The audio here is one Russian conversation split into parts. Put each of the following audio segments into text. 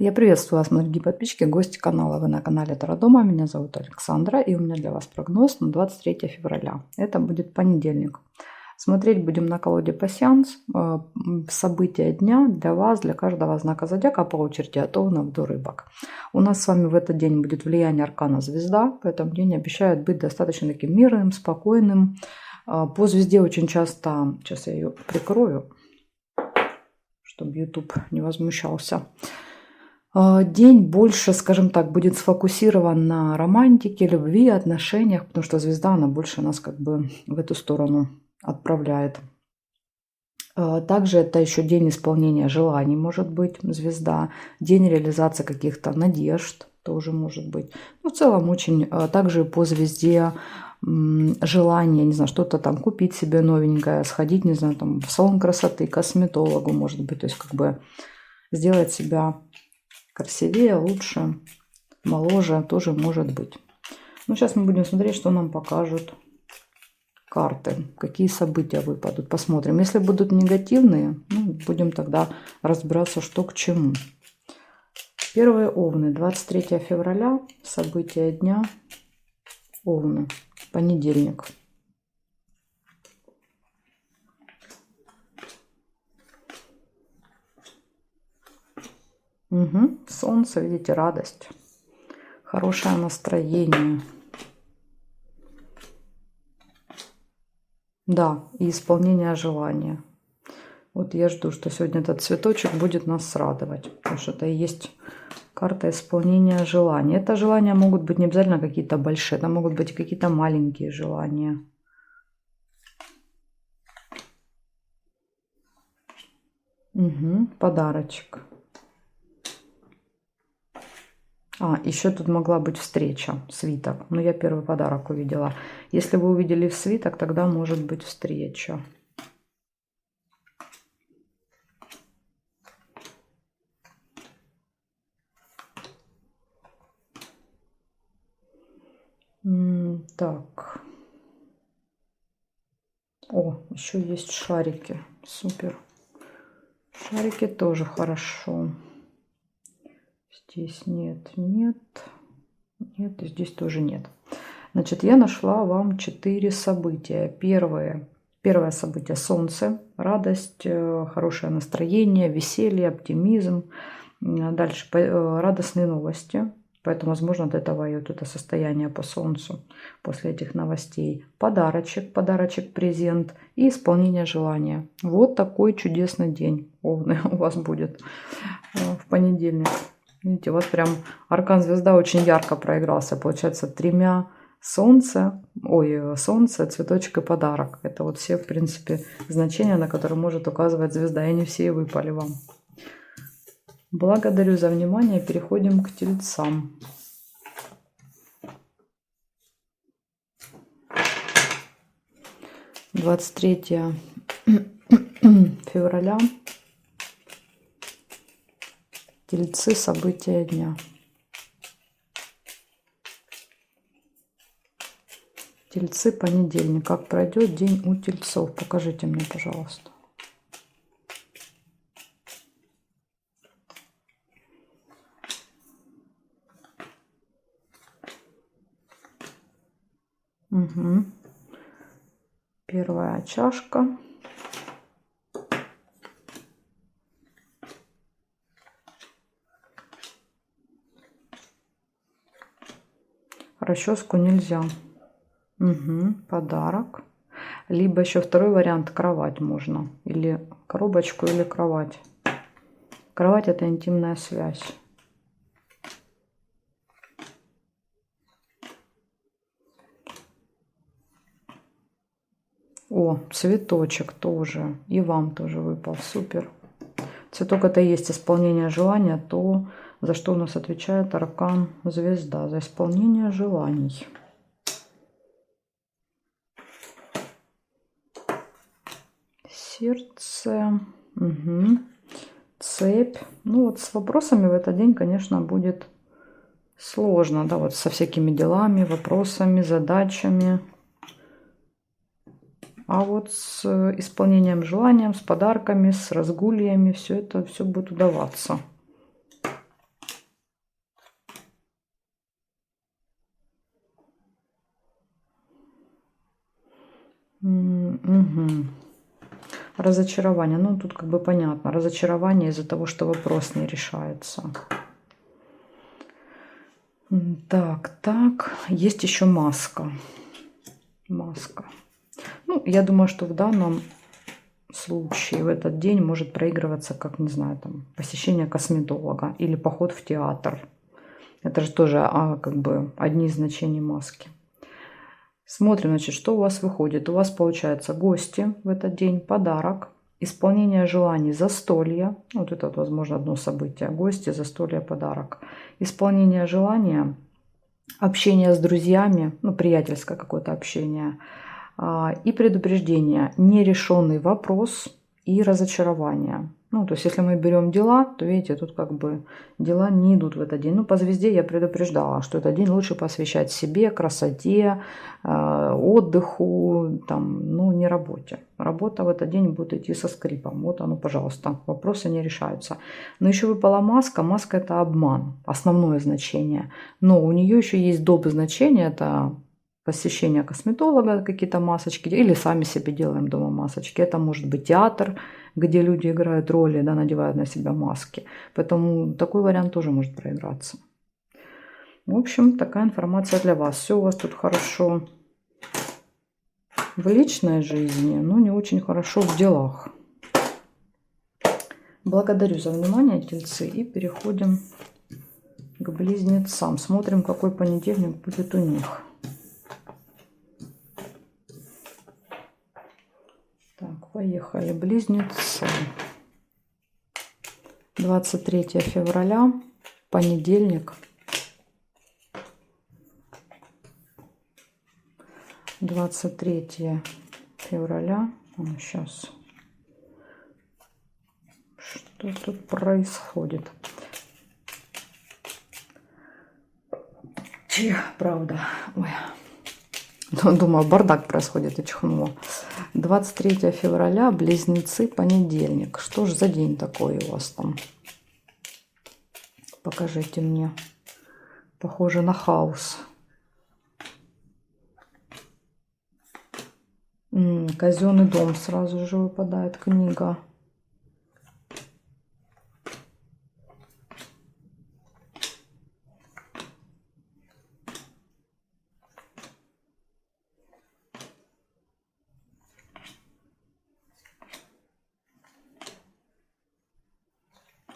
Я приветствую вас, мои дорогие подписчики, гости канала. Вы на канале Таро Дома. Меня зовут Александра, и у меня для вас прогноз на 23 февраля. Это будет понедельник. Смотреть будем на колоде пасьянс. События дня для вас, для каждого знака зодиака по очереди от Овнов до Рыбок. У нас с вами в этот день будет влияние аркана Звезда. Поэтому день обещает быть достаточно таким мирным, спокойным. По звезде очень часто, сейчас я ее прикрою, чтобы YouTube не возмущался. День больше, скажем так, будет сфокусирован на романтике, любви, отношениях, потому что звезда, она больше нас как бы в эту сторону отправляет. Также это еще день исполнения желаний, может быть, звезда, день реализации каких-то надежд тоже может быть. Ну, в целом очень, также по звезде желание, не знаю, что-то там купить себе новенькое, сходить, не знаю, там в салон красоты, к косметологу, может быть, то есть как бы сделать себя красивее, лучше, моложе тоже может быть. Ну, сейчас мы будем смотреть, что нам покажут карты, какие события выпадут. Посмотрим. Если будут негативные, ну, будем тогда разбираться, что к чему. Первые Овны. 23 февраля. События дня. Овны. Понедельник. Угу. Солнце, видите, радость. Хорошее настроение. Да, и исполнение желания. Вот я жду, что сегодня этот цветочек будет нас радовать. Потому что это и есть карта исполнения желаний. Это желания могут быть не обязательно какие-то большие. Это могут быть какие-то маленькие желания. Угу, подарочек. Еще тут могла быть встреча, свиток. Но я первый подарок увидела. Если вы увидели свиток, тогда может быть встреча. Так. О, еще есть шарики. Супер. Шарики тоже хорошо. Здесь нет, нет, нет, и здесь тоже нет. Значит, я нашла вам 4 события. Первое событие — Солнце, радость, хорошее настроение, веселье, оптимизм. Дальше радостные новости. Поэтому, возможно, от этого и вот это состояние по Солнцу после этих новостей. Подарочек, презент и исполнение желания. Вот такой чудесный день, Овны, у вас будет в понедельник. Видите, у вас прям аркан Звезда очень ярко проигрался. Получается, 3 солнце, цветочек и подарок. Это вот все, в принципе, значения, на которые может указывать звезда. И не все выпали вам. Благодарю за внимание. Переходим к Тельцам. — 23 февраля. Тельцы, события дня. Тельцы, понедельник. Как пройдет день у тельцов? Покажите мне, пожалуйста. Угу. Первая чашка. Расческу нельзя. Угу. Подарок. Либо еще второй вариант — кровать можно. Или коробочку, или кровать. Кровать — это интимная связь. О, цветочек тоже. И вам тоже выпал. Супер. Цветок — это и есть исполнение желания, то, за что у нас отвечает аркан Звезда. За исполнение желаний. Сердце. Угу. Цепь. Ну вот с вопросами в этот день, конечно, будет сложно. Да, вот со всякими делами, вопросами, задачами. А вот с исполнением желанием, с подарками, с разгульями, все это будет удаваться. Угу. Разочарование. Ну, тут как бы понятно. Разочарование из-за того, что вопрос не решается. Так. Есть еще маска. Маска. Ну, я думаю, что в данном случае в этот день может проигрываться, как, не знаю, там, посещение косметолога или поход в театр. Это же тоже как бы одни из значений маски. Смотрим, значит, что у вас выходит. У вас получается гости в этот день, подарок, исполнение желаний, застолье. Вот это, возможно, одно событие. Гости, застолье, подарок. Исполнение желания, общение с друзьями, ну, приятельское какое-то общение. И предупреждение, нерешенный вопрос и разочарование. Ну, то есть, если мы берем дела, то, видите, тут как бы дела не идут в этот день. Ну, по звезде я предупреждала, что этот день лучше посвящать себе, красоте, отдыху, там, ну, не работе. Работа в этот день будет идти со скрипом. Вот оно, пожалуйста, вопросы не решаются. Но еще выпала маска. Маска – это обман, основное значение. Но у нее еще есть доп. Значение, это посещение косметолога, какие-то масочки, или сами себе делаем дома масочки. Это может быть театр, где люди играют роли, да, надевают на себя маски. Поэтому такой вариант тоже может проиграться. В общем, такая информация для вас. Все у вас тут хорошо в личной жизни, но не очень хорошо в делах. Благодарю за внимание, тельцы, и переходим к близнецам. Смотрим, какой понедельник будет у них. Так, поехали. Близнецы. 23 февраля, понедельник. 23 февраля. Сейчас. Что тут происходит? Правда. Ой. Думаю, бардак происходит, и чихнула. 23 февраля, близнецы, понедельник. Что ж за день такой у вас там? Покажите мне. Похоже на хаос. Казенный дом сразу же выпадает, книга.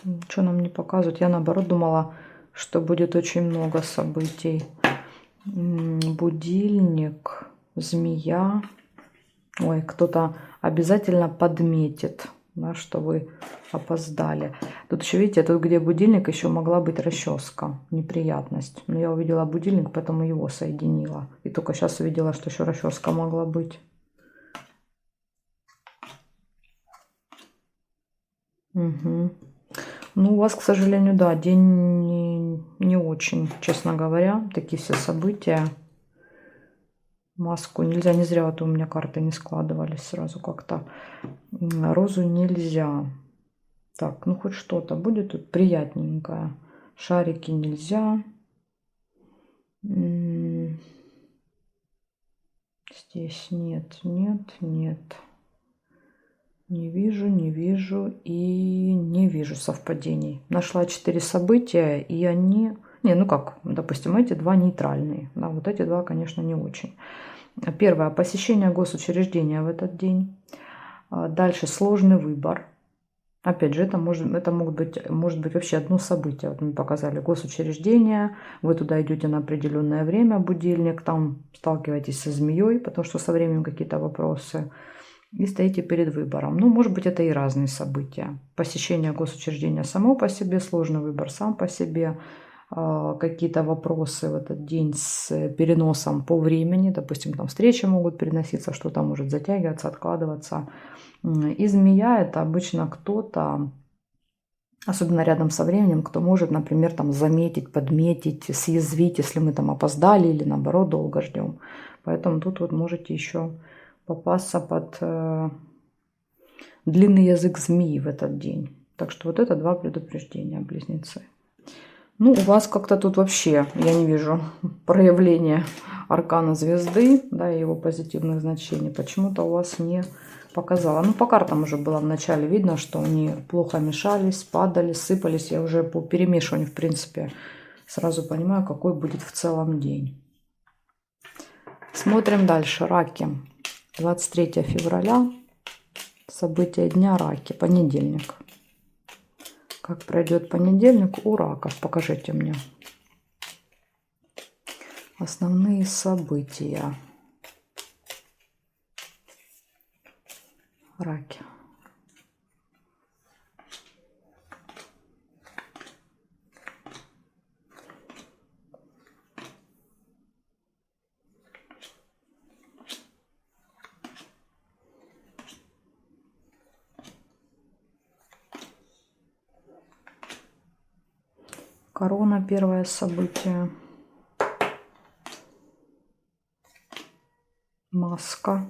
Ничего нам не показывают. Я наоборот думала, что будет очень много событий. Будильник, змея. Ой, кто-то обязательно подметит, да, что вы опоздали. Тут еще, видите, тут где будильник, еще могла быть расческа. Неприятность. Но я увидела будильник, поэтому его соединила. И только сейчас увидела, что еще расческа могла быть. Угу. Ну, у вас, к сожалению, да, день не очень, честно говоря. Такие все события. Маску нельзя, не зря вот у меня карты не складывались сразу как-то. Розу нельзя. Так, ну хоть что-то будет тут приятненькое. Шарики нельзя. Здесь нет. Не вижу и не вижу совпадений. Нашла 4 события, и они... Не, ну как, допустим, эти два нейтральные. Да, вот эти два, конечно, не очень. Первое. Посещение госучреждения в этот день. Дальше сложный выбор. Опять же, это может быть вообще одно событие. Вот мы показали госучреждение. Вы туда идете на определенное время, будильник. Там сталкиваетесь со змеей, потому что со временем какие-то вопросы. И стоите перед выбором. Ну, может быть, это и разные события. Посещение госучреждения само по себе, сложный выбор сам по себе, какие-то вопросы в этот день с переносом по времени. Допустим, там встречи могут переноситься, что-то может затягиваться, откладываться. И змея – это обычно кто-то, особенно рядом со временем, кто может, например, там заметить, подметить, съязвить, если мы там опоздали или наоборот долго ждем. Поэтому тут вот можете еще попасться под длинный язык змеи в этот день. Так что вот это 2 предупреждения, близнецы. Ну, у вас как-то тут вообще, я не вижу проявления аркана звезды, да, и его позитивных значений, почему-то у вас не показала. Ну, по картам уже было вначале видно, что они плохо мешались, падали, сыпались. Я уже по перемешиванию, в принципе, сразу понимаю, какой будет в целом день. Смотрим дальше. Раки. 23 февраля. События дня раки. Понедельник. Как пройдет понедельник у раков? Покажите мне. Основные события. Раки. Корона, первое событие. Маска.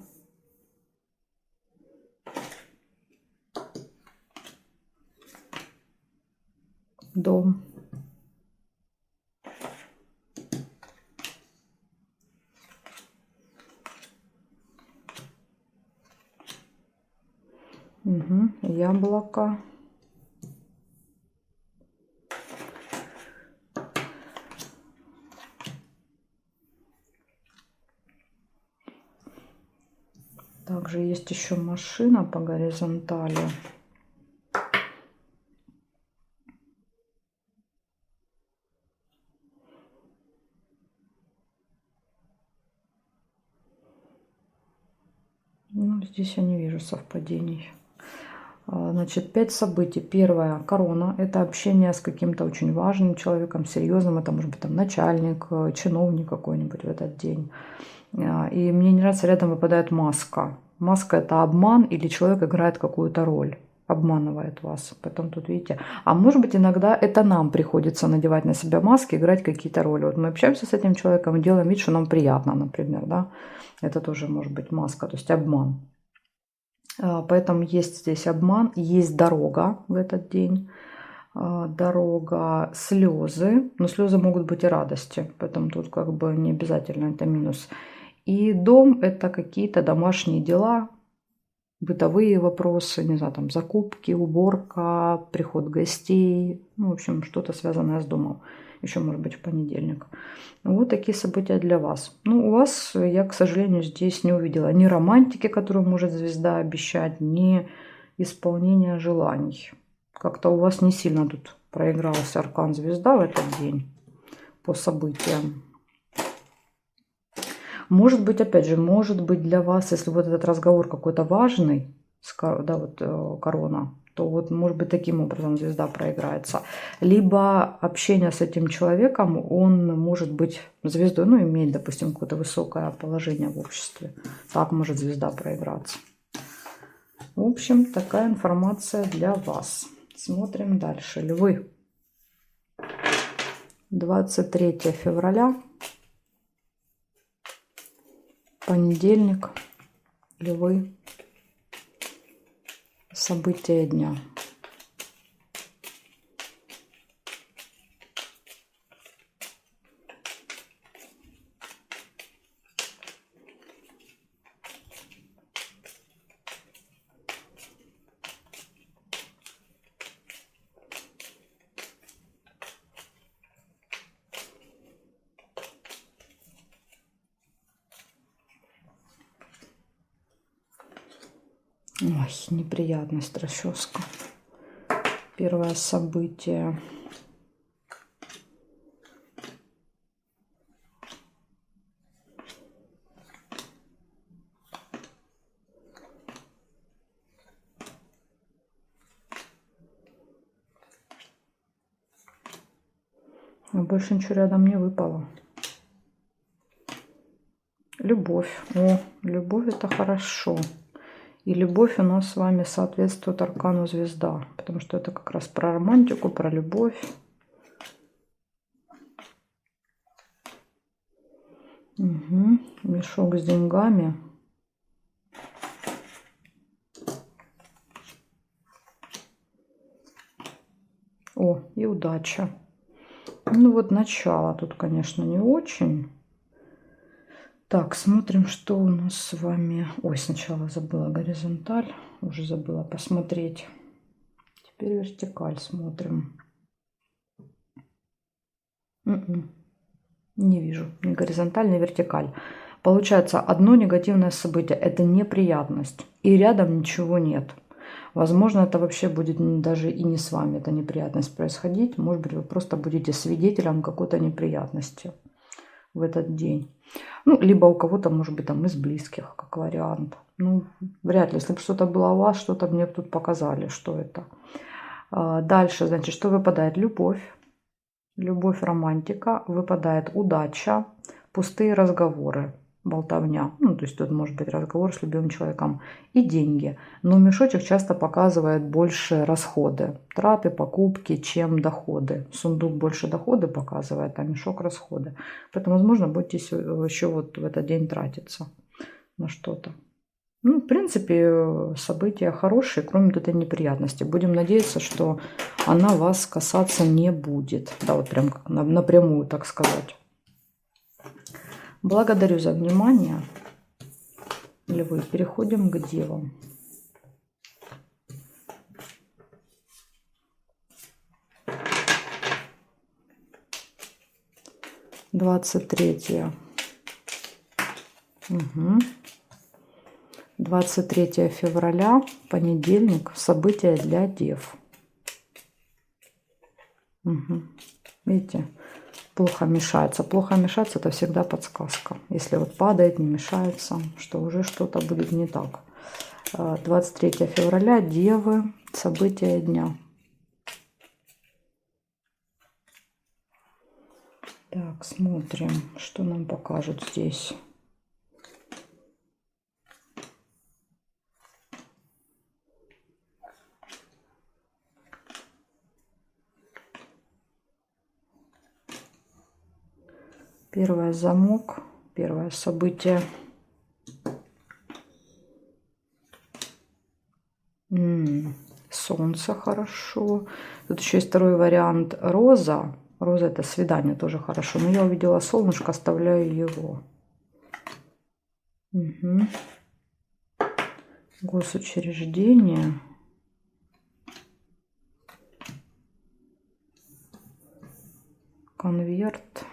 Дом. Угу. Яблоко. Также есть еще машина по горизонтали. Ну, здесь я не вижу совпадений. Значит, 5 событий. Первое. Корона. Это общение с каким-то очень важным человеком, серьезным. Это может быть там начальник, чиновник какой-нибудь в этот день. И мне не нравится, рядом выпадает маска. Маска — это обман, или человек играет какую-то роль, обманывает вас. Потом тут видите. А может быть, иногда это нам приходится надевать на себя маски, играть какие-то роли. Вот мы общаемся с этим человеком и делаем вид, что нам приятно, например, да. Это тоже может быть маска, то есть обман. Поэтому есть здесь обман, есть дорога в этот день. Дорога, слезы. Но слезы могут быть и радости, поэтому тут как бы не обязательно это минус. И дом — это какие-то домашние дела, бытовые вопросы, не знаю, там закупки, уборка, приход гостей. Ну, в общем, что-то связанное с домом. Еще, может быть, в понедельник. Вот такие события для вас. Ну, у вас, я, к сожалению, здесь не увидела ни романтики, которую может звезда обещать, ни исполнения желаний. Как-то у вас не сильно тут проигрался аркан звезда в этот день по событиям. Может быть, опять же, может быть для вас, если вот этот разговор какой-то важный, да, вот корона, то вот, может быть, таким образом звезда проиграется. Либо общение с этим человеком, он может быть звездой, ну, имеет, допустим, какое-то высокое положение в обществе. Так может звезда проиграться. В общем, такая информация для вас. Смотрим дальше. Львы. 23 февраля. Понедельник. Львы. События дня. Ой, неприятность, расческа. Первое событие. А больше ничего рядом не выпало. Любовь. О, любовь — это хорошо. И любовь у нас с вами соответствует аркану звезда, потому что это как раз про романтику, про любовь. Угу. Мешок с деньгами. О, и удача. Ну вот начало тут, конечно, не очень. Так, смотрим, что у нас с вами. Ой, сначала забыла горизонталь. Уже забыла посмотреть. Теперь вертикаль смотрим. Не вижу ни горизонталь, ни вертикаль. Получается, одно негативное событие – это неприятность. И рядом ничего нет. Возможно, это вообще будет даже и не с вами, эта неприятность происходить. Может быть, вы просто будете свидетелем какой-то неприятности в этот день. Ну, либо у кого-то, может быть, там из близких, как вариант. Ну, вряд ли. Если бы что-то было у вас, что-то мне тут показали, что это. Дальше, значит, что выпадает? Любовь. Любовь, романтика. Выпадает удача, пустые разговоры, болтовня. Ну, то есть тут может быть разговор с любимым человеком. И деньги. Но мешочек часто показывает больше расходы. Траты, покупки, чем доходы. Сундук больше доходы показывает, а мешок расходы. Поэтому, возможно, будете еще вот в этот день тратиться на что-то. Ну, в принципе, события хорошие, кроме вот этой неприятности. Будем надеяться, что она вас касаться не будет. Да, вот прям напрямую, так сказать. Благодарю за внимание. Львы, переходим к девам. Двадцать 23 февраля, понедельник, события для дев. Видите, плохо мешается. Плохо мешается — это всегда подсказка. Если вот падает, не мешается, что уже что-то будет не так. 23 февраля, девы, события дня. Так, смотрим, что нам покажут здесь. Первое — замок, первое событие. Солнце хорошо. Тут еще есть второй вариант — роза. Роза — это свидание, тоже хорошо. Но я увидела солнышко, оставляю его. Госучреждение. Конверт.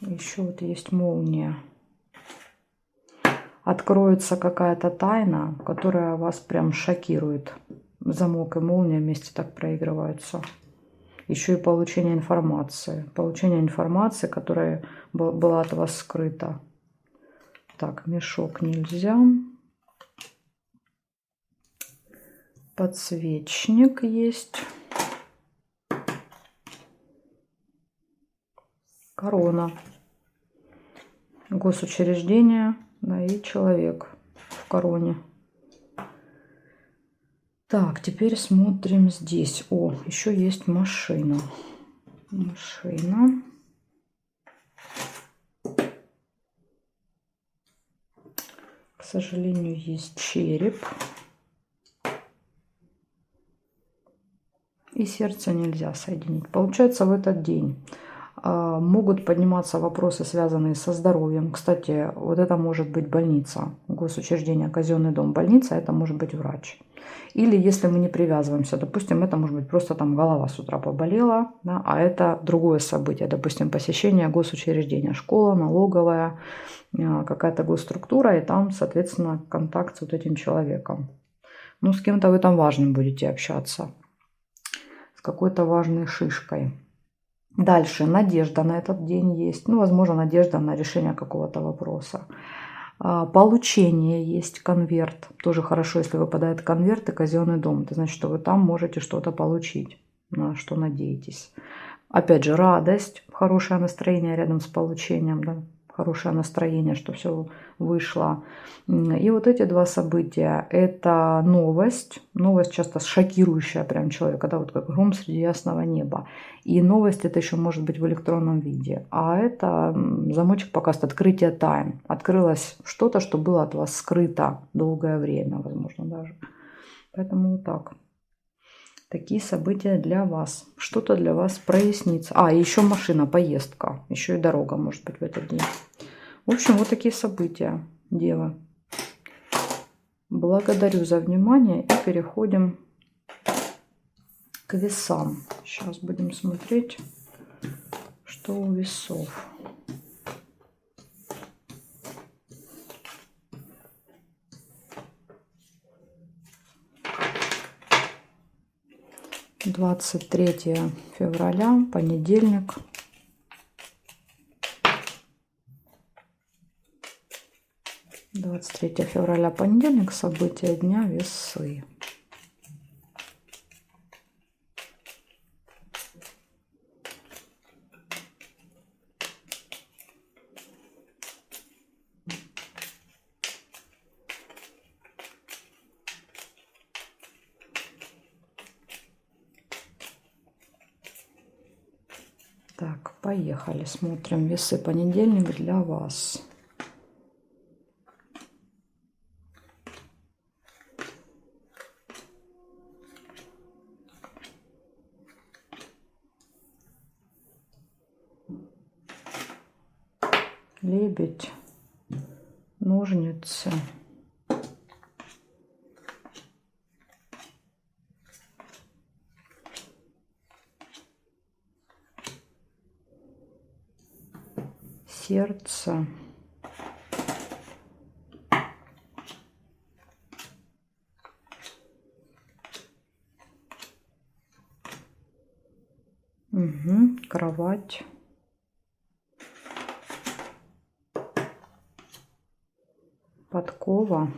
Еще вот есть молния. Откроется какая-то тайна, которая вас прям шокирует. Замок и молния вместе так проигрываются. Еще и получение информации. Получение информации, которая была от вас скрыта. Так, мешок нельзя. Подсвечник есть. Корона. Госучреждение. Да, и человек в короне. Так, теперь смотрим здесь. О, еще есть машина. Машина. К сожалению, есть череп. И сердце нельзя соединить. Получается, в этот день могут подниматься вопросы, связанные со здоровьем. Кстати, вот это может быть больница, госучреждение, казенный дом, больница, это может быть врач. Или если мы не привязываемся, допустим, это может быть просто там голова с утра поболела, да, а это другое событие, допустим, посещение госучреждения, школа, налоговая, какая-то госструктура, и там, соответственно, контакт с вот этим человеком. Ну, с кем-то вы там важным будете общаться, с какой-то важной шишкой. Дальше надежда на этот день есть. Ну, возможно, надежда на решение какого-то вопроса. Получение есть, конверт. Тоже хорошо, если выпадает конверт и казенный дом. Это значит, что вы там можете что-то получить, на что надеетесь. Опять же, радость, хорошее настроение рядом с получением, да? Хорошее настроение, что все вышло. И вот эти два события – это новость. Новость часто шокирующая прям человека, да, вот как гром среди ясного неба. И новость это еще может быть в электронном виде. А это замочек показывает открытие тайн. Открылось что-то, что было от вас скрыто долгое время, возможно, даже. Поэтому вот так. Такие события для вас. Что-то для вас прояснится. А, еще машина, поездка. Еще и дорога может быть в этот день. В общем, вот такие события, Девы. Благодарю за внимание и переходим к весам. Сейчас будем смотреть, что у весов. «23 февраля, понедельник». «23 февраля, понедельник. События дня. Весы». Так, поехали. Смотрим весы. Понедельник для вас. Лебедь, ножницы, сердце, кровать, подкова,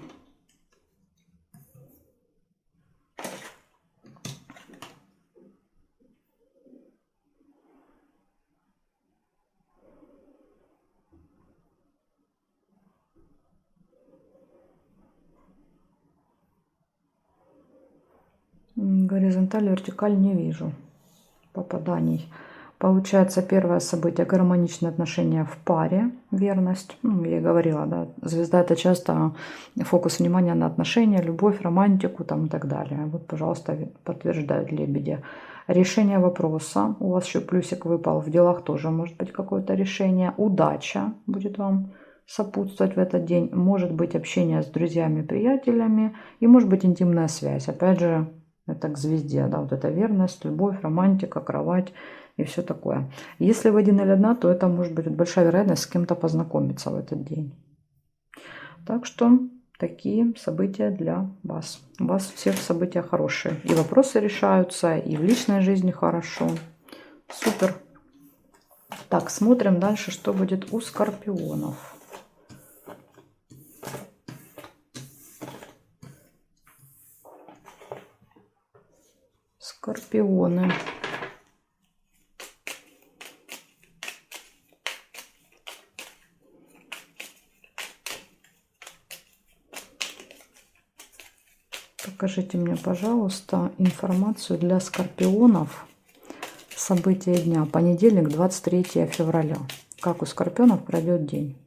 горизонталь, вертикаль не вижу попаданий. Получается, первое событие — гармоничные отношения в паре, верность. Ну, я и говорила, да, звезда — это часто фокус внимания на отношения, любовь, романтику там и так далее. Вот, пожалуйста, подтверждают лебеди. Решение вопроса. У вас еще плюсик выпал. В делах тоже может быть какое-то решение. Удача будет вам сопутствовать в этот день. Может быть общение с друзьями, приятелями. И может быть интимная связь. Опять же, это к звезде, да, вот эта верность, любовь, романтика, кровать и все такое. Если вы один или одна, то это может быть большая вероятность с кем-то познакомиться в этот день. Так что такие события для вас. У вас все события хорошие. И вопросы решаются, и в личной жизни хорошо. Супер. Так, смотрим дальше, что будет у скорпионов. Скорпионы. Покажите мне, пожалуйста, информацию для скорпионов. События дня. Понедельник, 23 февраля. Как у скорпионов пройдет день?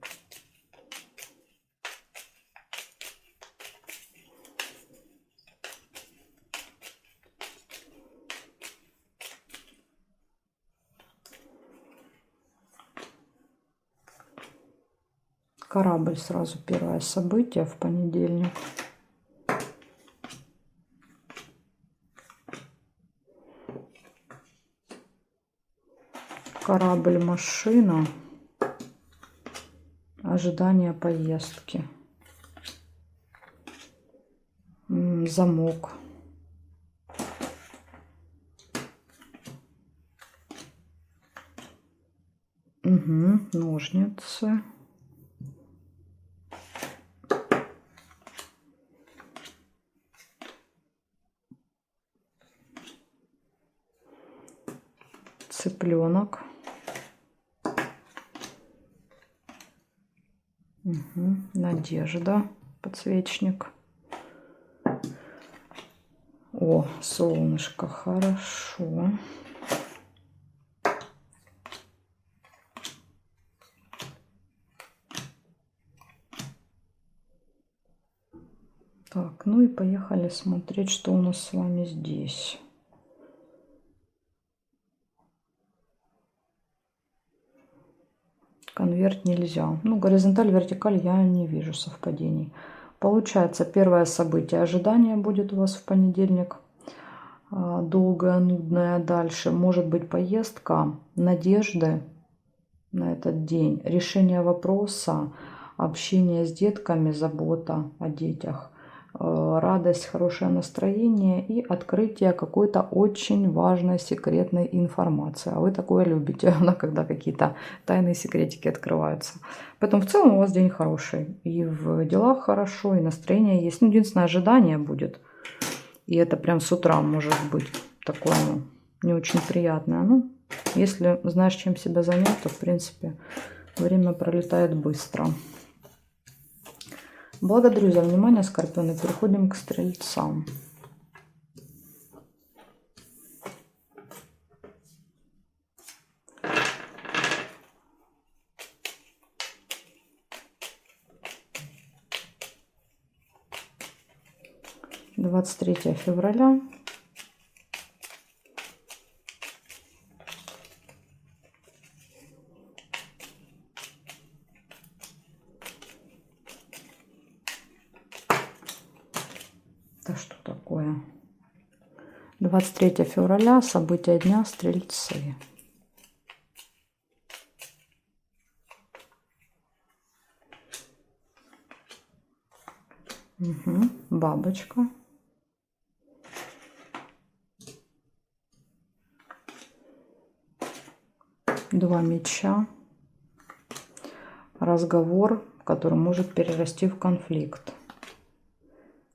Корабль сразу первое событие в понедельник. Корабль, машина, ожидание поездки, замок, ножницы, цыпленок. Надежда, подсвечник. О, солнышко, хорошо. Так, ну и поехали смотреть, что у нас с вами здесь. Конверт нельзя. Ну, горизонталь, вертикаль я не вижу совпадений. Получается, первое событие ожидания будет у вас в понедельник. Долгая, нудная. Дальше может быть поездка, надежды на этот день, решение вопроса, общение с детками, забота о детях, радость, хорошее настроение и открытие какой-то очень важной секретной информации. А вы такое любите, когда какие-то тайные секретики открываются. Поэтому в целом у вас день хороший. И в делах хорошо, и настроение есть. Ну, единственное, ожидание будет. И это прям с утра может быть такое, ну, не очень приятное. Ну, если знаешь, чем себя занять, то, в принципе, время пролетает быстро. Благодарю за внимание, скорпионы. Переходим к стрельцам. (23 февраля). Это что такое? 23 февраля, события дня, стрельцы. Угу. Бабочка. Два меча. Разговор, который может перерасти в конфликт.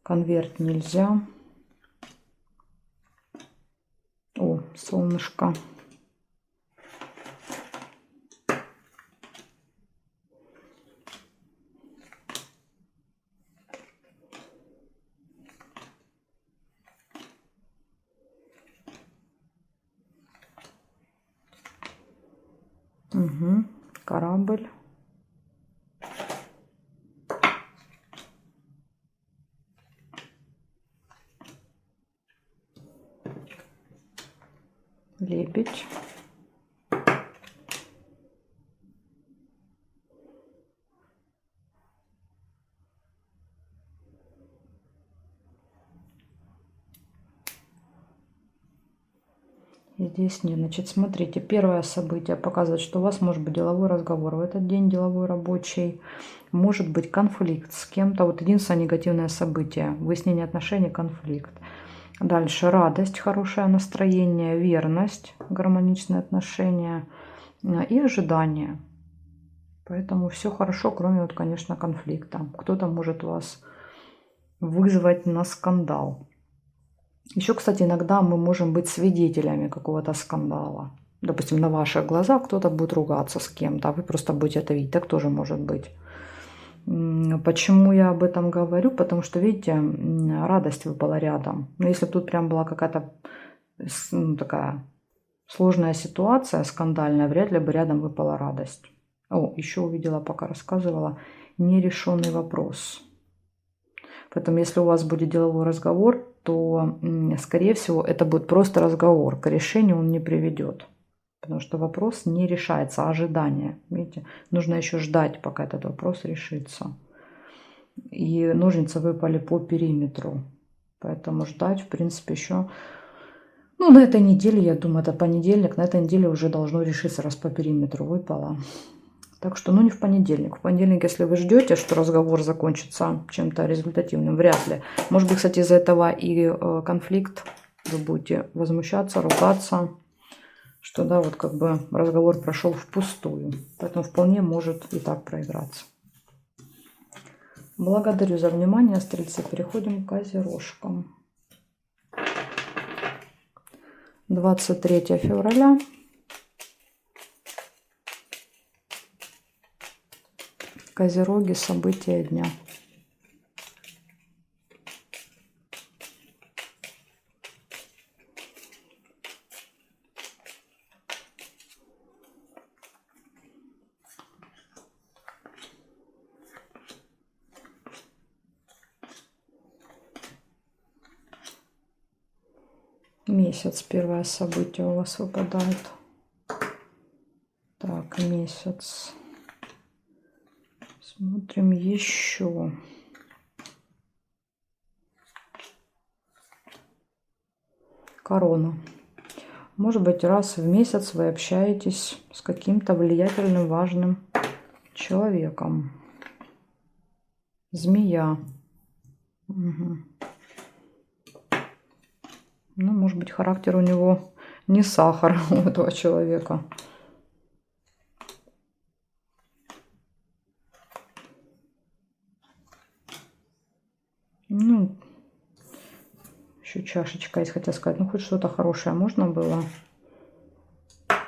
Конверт нельзя. О, солнышко. Угу. Корабль. Лебедь. И здесь нет. Значит, смотрите, первое событие показывает, что у вас может быть деловой разговор в этот день, деловой, рабочий. Может быть конфликт с кем-то. Вот единственное негативное событие. Выяснение отношений, конфликт. Дальше радость, хорошее настроение, верность, гармоничные отношения и ожидание. Поэтому все хорошо, кроме, вот, конечно, конфликта. Кто-то может вас вызвать на скандал. Еще, кстати, иногда мы можем быть свидетелями какого-то скандала. Допустим, на ваших глазах кто-то будет ругаться с кем-то, а вы просто будете это видеть. Так тоже может быть. Почему я об этом говорю? Потому что, видите, радость выпала рядом. Но если бы тут прям была какая-то такая сложная ситуация, скандальная, вряд ли бы рядом выпала радость. О, еще увидела, пока рассказывала, нерешенный вопрос. Поэтому, если у вас будет деловой разговор, то, скорее всего, это будет просто разговор. К решению он не приведет. Потому что вопрос не решается, а ожидание. Видите, нужно еще ждать, пока этот вопрос решится. И ножницы выпали по периметру. Поэтому ждать, в принципе, еще... Ну, на этой неделе, я думаю, это понедельник, на этой неделе уже должно решиться, раз по периметру выпало. Так что, ну, не в понедельник. В понедельник, если вы ждете, что разговор закончится чем-то результативным, вряд ли. Может быть, кстати, из-за этого и конфликт. Вы будете возмущаться, ругаться, что, да, вот как бы разговор прошел впустую. Поэтому вполне может и так проиграться. Благодарю за внимание, стрельцы. Переходим к козерожкам. 23 февраля. Козероги, события дня. Месяц, первое событие у вас выпадает. Так, месяц. Смотрим еще. Корона. Может быть, раз в месяц вы общаетесь с каким-то влиятельным, важным человеком. Змея. Угу. Ну, может быть, характер у него не сахар у этого человека. Ну, еще чашечка есть, хотя сказать, ну хоть что-то хорошее можно было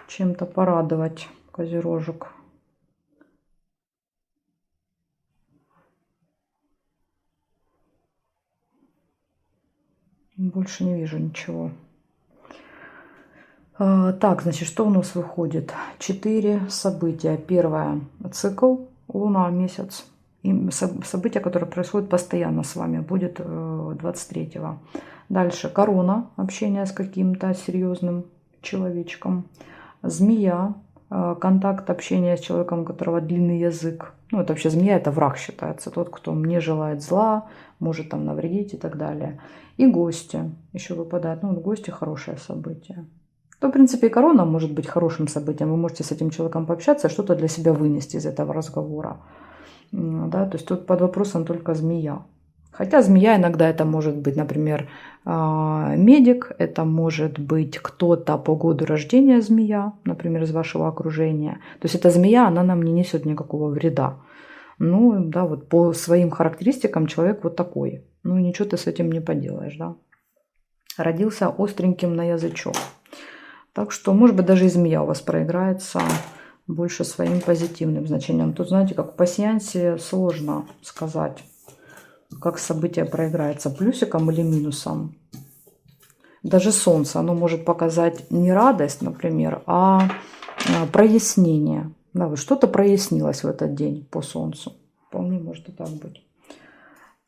чем-то порадовать козерожек. Больше не вижу ничего. Так, значит, что у нас выходит? 4 события. Первое — цикл, луна, месяц. И события, которые происходят постоянно с вами, будет 23-го. Дальше корона, общение с каким-то серьезным человечком. Змея, контакт, общение с человеком, у которого длинный язык. Ну, это вообще змея, это враг считается. Тот, кто не желает зла, может там навредить и так далее. И гости еще выпадают. Ну, вот гости — хорошее событие. То, в принципе, и корона может быть хорошим событием. Вы можете с этим человеком пообщаться, что-то для себя вынести из этого разговора. Да, то есть тут под вопросом только змея. Хотя змея иногда это может быть, например, медик, это может быть кто-то по году рождения змея, например, из вашего окружения. То есть эта змея, она нам не несет никакого вреда. Ну, да, вот по своим характеристикам человек вот такой. Ну, ничего ты с этим не поделаешь, да. Родился остреньким на язычок. Так что, может быть, даже и змея у вас проиграется больше своим позитивным значением. Тут, знаете, как в пасьянсе сложно сказать, как событие проиграется, плюсиком или минусом. Даже солнце, оно может показать не радость, например, а прояснение. Да, вот что-то прояснилось в этот день по солнцу. Вполне может и так быть.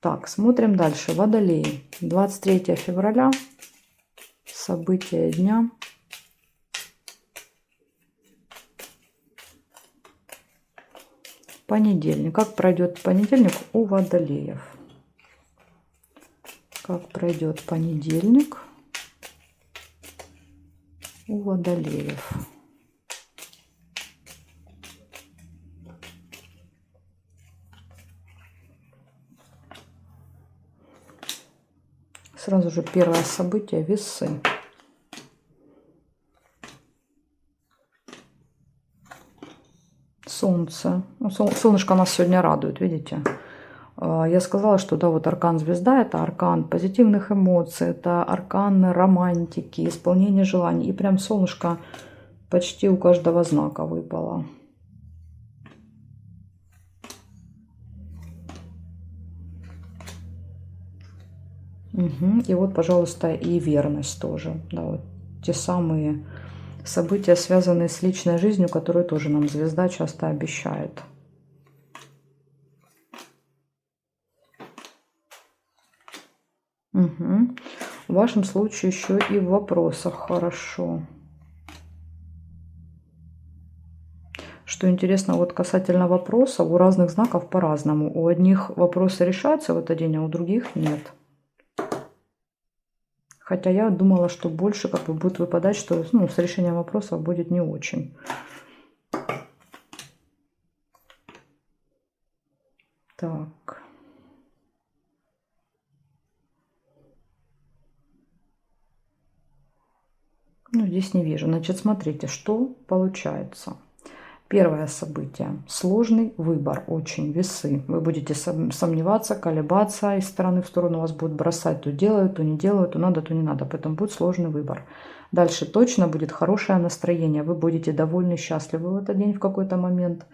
Так, смотрим дальше. Водолей. 23 февраля. События дня. Понедельник. Как пройдет понедельник у водолеев? Как пройдет понедельник у водолеев? Сразу же первое событие — весы. Солнце. Ну, солнышко нас сегодня радует, видите? Я сказала, что да, вот аркан звезда — это аркан позитивных эмоций, это аркан романтики, исполнения желаний. И прям солнышко почти у каждого знака выпало. Угу. И вот, пожалуйста, и верность тоже. Да, вот те самые события, связанные с личной жизнью, которые тоже нам звезда часто обещает. Угу. В вашем случае еще и в вопросах хорошо. Что интересно, вот касательно вопросов, у разных знаков по-разному. У одних вопросы решаются в этот день, а у других нет. Хотя я думала, что больше как бы будет выпадать, что с решением вопросов будет не очень. Так. Ну, здесь не вижу. Значит, смотрите, что получается. Первое событие. Сложный выбор, очень, весы. Вы будете сомневаться, колебаться, из стороны в сторону вас будут бросать. То делают, то не делают, то надо, то не надо. Поэтому будет сложный выбор. Дальше точно будет хорошее настроение. Вы будете довольны, счастливы в этот день в какой-то момент.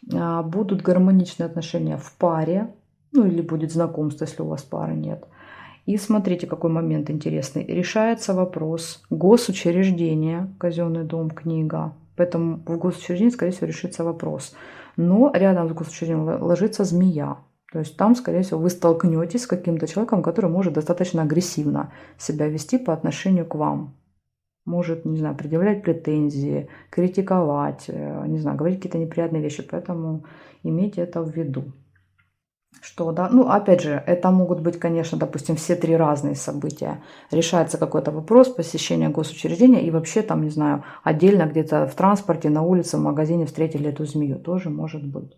Будут гармоничные отношения в паре. Ну или будет знакомство, если у вас пары нет. И смотрите, какой момент интересный. Решается вопрос госучреждения, казенный дом, книга. Поэтому в госучреждении, скорее всего, решится вопрос. Но рядом с госучреждением ложится змея. То есть там, скорее всего, вы столкнетесь с каким-то человеком, который может достаточно агрессивно себя вести по отношению к вам. может, не знаю, предъявлять претензии, критиковать, не знаю, говорить какие-то неприятные вещи. Поэтому имейте это в виду. Что, да, ну, опять же, это могут быть, конечно, допустим, все три разные события. Решается какой-то вопрос, посещение госучреждения, и вообще там, не знаю, отдельно где-то в транспорте, на улице, в магазине встретили эту змею. Тоже может быть.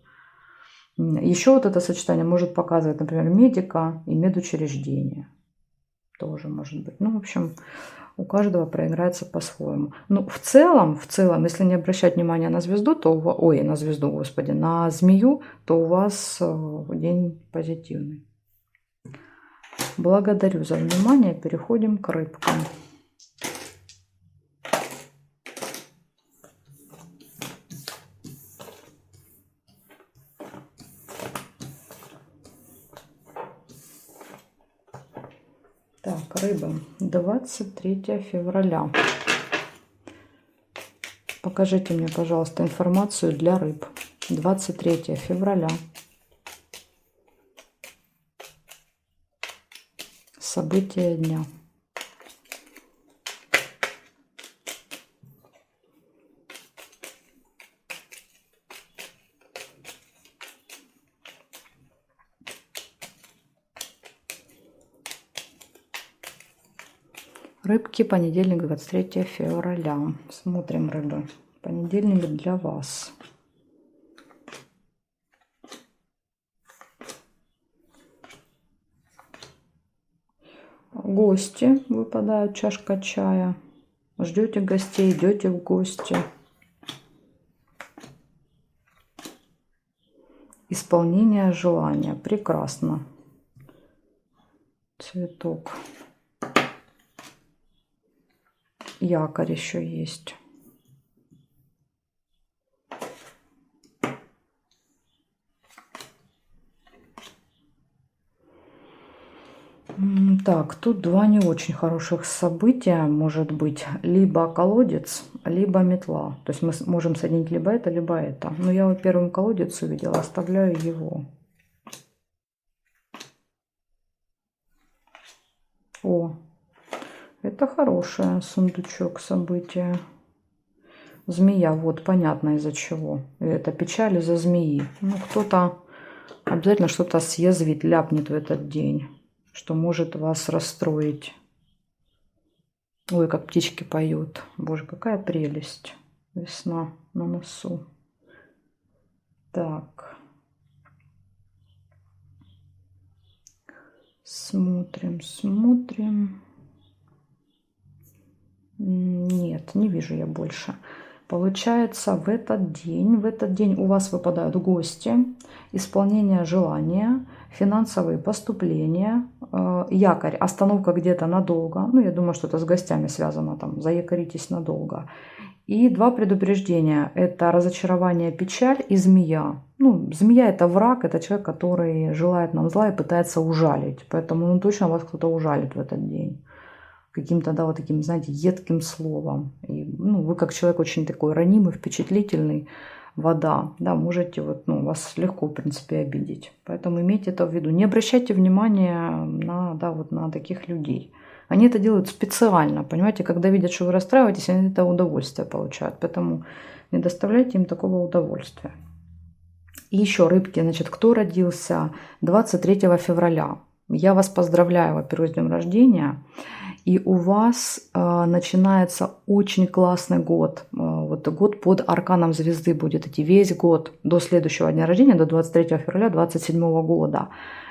Еще вот это сочетание может показывать, например, медика и медучреждение. Тоже может быть. Ну, в общем, у каждого проиграется по-своему. Ну, в целом, если не обращать внимания на звезду, то ой, на звезду, господи, на змею, то у вас день позитивный. Благодарю за внимание. Переходим к рыбкам. Так, рыбы. 23 февраля. Покажите мне, пожалуйста, информацию для рыб. 23 февраля. События дня. Рыбки, понедельник, 23 февраля. Смотрим, рыбы. Понедельник для вас. Гости выпадают, чашка чая. Ждете гостей, идете в гости. Исполнение желания. Прекрасно. Цветок. Якорь еще есть. Так, тут два не очень хороших события. Может быть либо колодец, либо метла. То есть мы можем соединить либо это, либо это. Но я вот первым колодец увидела, оставляю его. О, это хорошее сундучок события. Змея, вот понятно из-за чего. Это печаль из-за змеи. Ну, кто-то обязательно что-то съязвит, ляпнет в этот день, что может вас расстроить. Ой, как птички поют. Боже, какая прелесть. Весна на носу. Так. Смотрим, смотрим. Нет, не вижу я больше. Получается, в этот день у вас выпадают гости, исполнение желания, финансовые поступления, якорь, остановка где-то надолго. Ну, я думаю, что это с гостями связано, там, заякоритесь надолго. И два предупреждения. Это разочарование, печаль и змея. Ну, змея – это враг, это человек, который желает нам зла и пытается ужалить. Поэтому ну, точно вас кто-то ужалит в этот день. Каким-то, да, вот таким, знаете, едким словом. И, ну, вы как человек очень такой ранимый, впечатлительный, вода, да, можете вот, ну, вас легко, в принципе, обидеть. Поэтому имейте это в виду. Не обращайте внимания на, да, вот на таких людей. Они это делают специально, понимаете, когда видят, что вы расстраиваетесь, они это удовольствие получают. Поэтому не доставляйте им такого удовольствия. И еще, рыбки, значит, кто родился 23 февраля? Я вас поздравляю, во-первых, с днем рождения. И у вас начинается очень классный год. Вот год под арканом звезды будет идти весь год до следующего дня рождения, до 23 февраля 2027 года.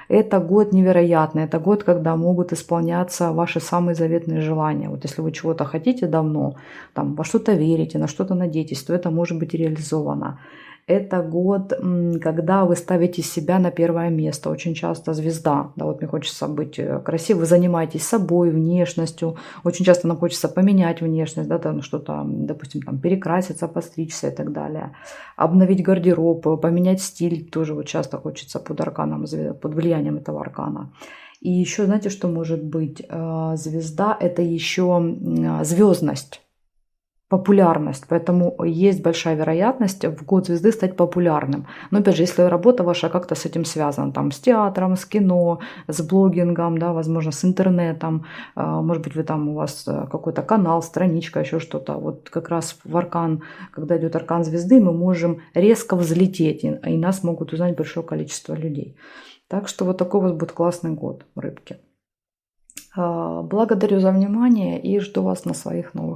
Это год невероятный. Это год, когда могут исполняться ваши самые заветные желания. Вот если вы чего-то хотите давно, там, во что-то верите, на что-то надеетесь, то это может быть реализовано. Это год, когда вы ставите себя на первое место. Очень часто звезда. Да, вот мне хочется быть красивой. Вы занимаетесь собой, внешностью. Очень часто нам хочется поменять внешность, да, там что-то, допустим, там, перекраситься, постричься и так далее. Обновить гардероб, поменять стиль. Тоже вот часто хочется под арканом, под влиянием этого аркана. И еще, знаете, что может быть? Звезда – это еще звездность. популярность, поэтому есть большая вероятность в год звезды стать популярным. Но опять же, если работа ваша как-то с этим связана, там, с театром, с кино, с блогингом, да, возможно, с интернетом, может быть, вы там, у вас какой-то канал, страничка, еще что-то, вот как раз в аркан, когда идет аркан звезды, мы можем резко взлететь, и нас могут узнать большое количество людей. Так что вот такой вот будет классный год, рыбки. Благодарю за внимание и жду вас на своих научных